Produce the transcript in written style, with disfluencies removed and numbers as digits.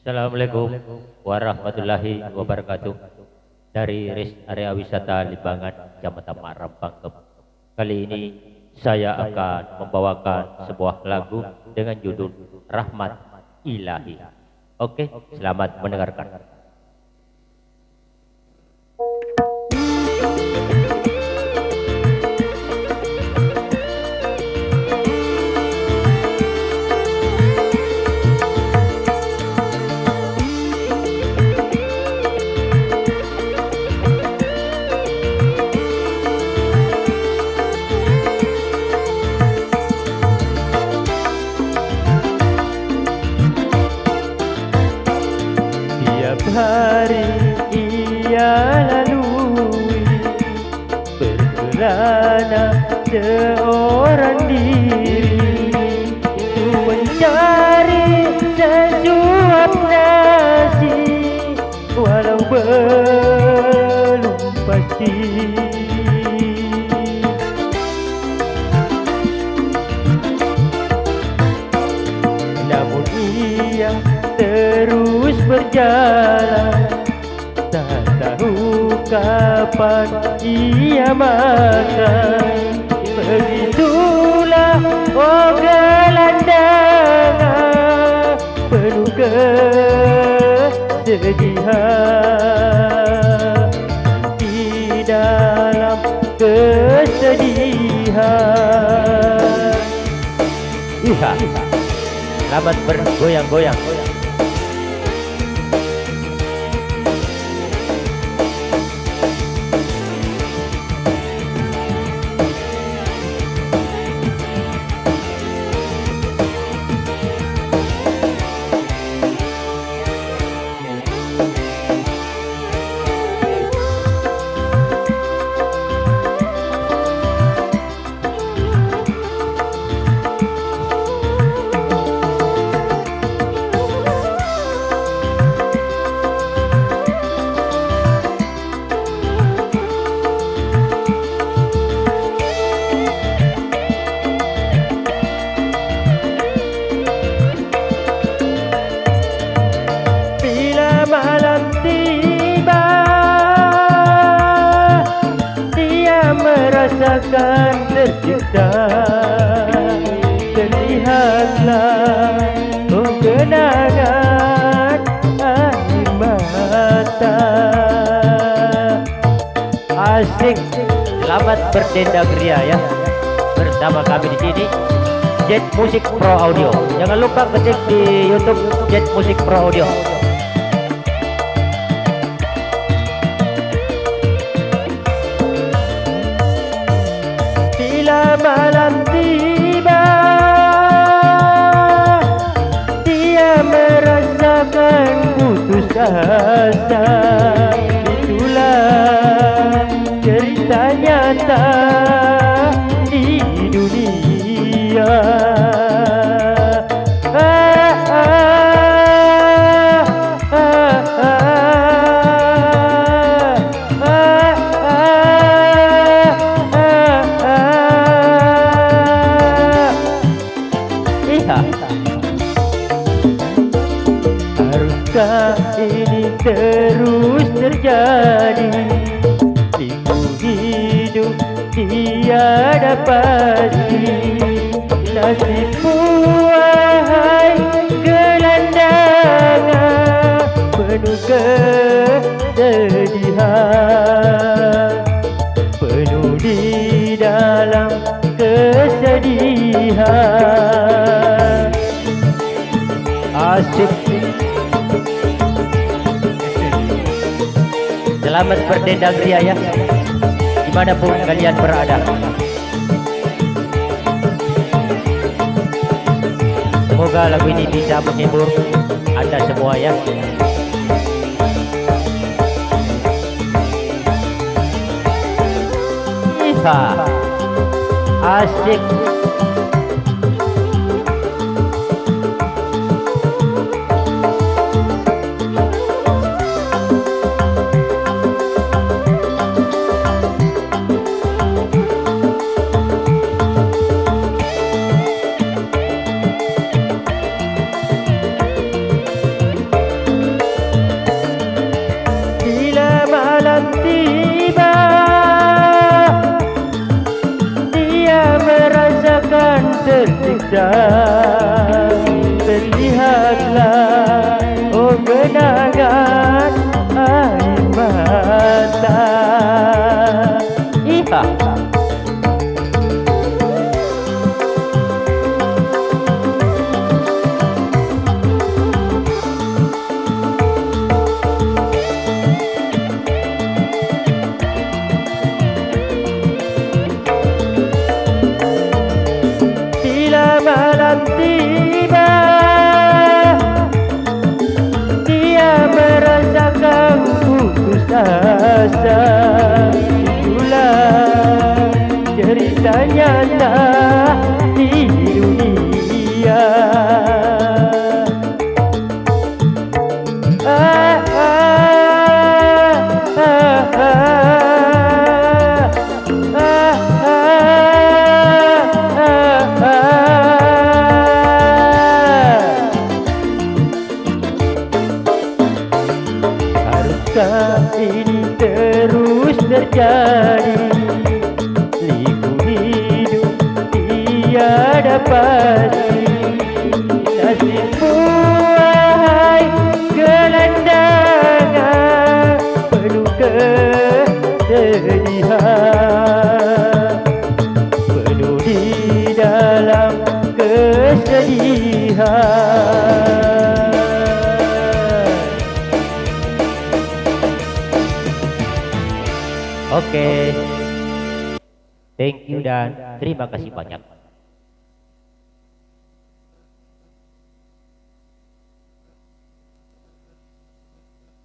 Assalamualaikum warahmatullahi wabarakatuh. Dari Res Area Wisata Limbangan, Kecamatan Marampang. Kali ini saya akan membawakan sebuah lagu dengan judul Rahmat Ilahi. Oke, selamat mendengarkan. Tiap hari ia lalui berkelana seorang diri untuk mencari sesuap nasi walau belum pasti. Namun ia terus berjalan, tak tahu kapan ia makan. Begitulah oh gelandangan penuh kesedihan, di dalam kesedihan. Iya, selamat bergoyang-goyang. Malam tiba, dia merasakan tercipta. Terlihatlah oh genangan air mata. Asik, selamat berdendang ria ya. Bersama kami di sini Jet Music Pro Audio. Jangan lupa ketik di YouTube Jet Music Pro Audio. Malam tiba, dia merasakan putus asa. Itulah cerita nyata di dunia. Haruskah ini terus terjadi? Ibu hidup tiada pasti. Nasibku wahai gelandangan penuh kesedihan, penuh di dalam kesedihan. Asyik. Selamat berdendang ria ya, dimanapun kalian berada. Semoga lagu ini bisa menghibur Anda semua ya. Iya, asik. rasa. Itulah cerita nyata di dunia. Ah, ah, ah, ah, ah, Haruskah ini terus terjadi? Liku hidup tiada pasti. Nasib buai gelandangan penuh kesedihan, penuh di dalam kesedihan. Oke, thank you dan terima kasih banyak.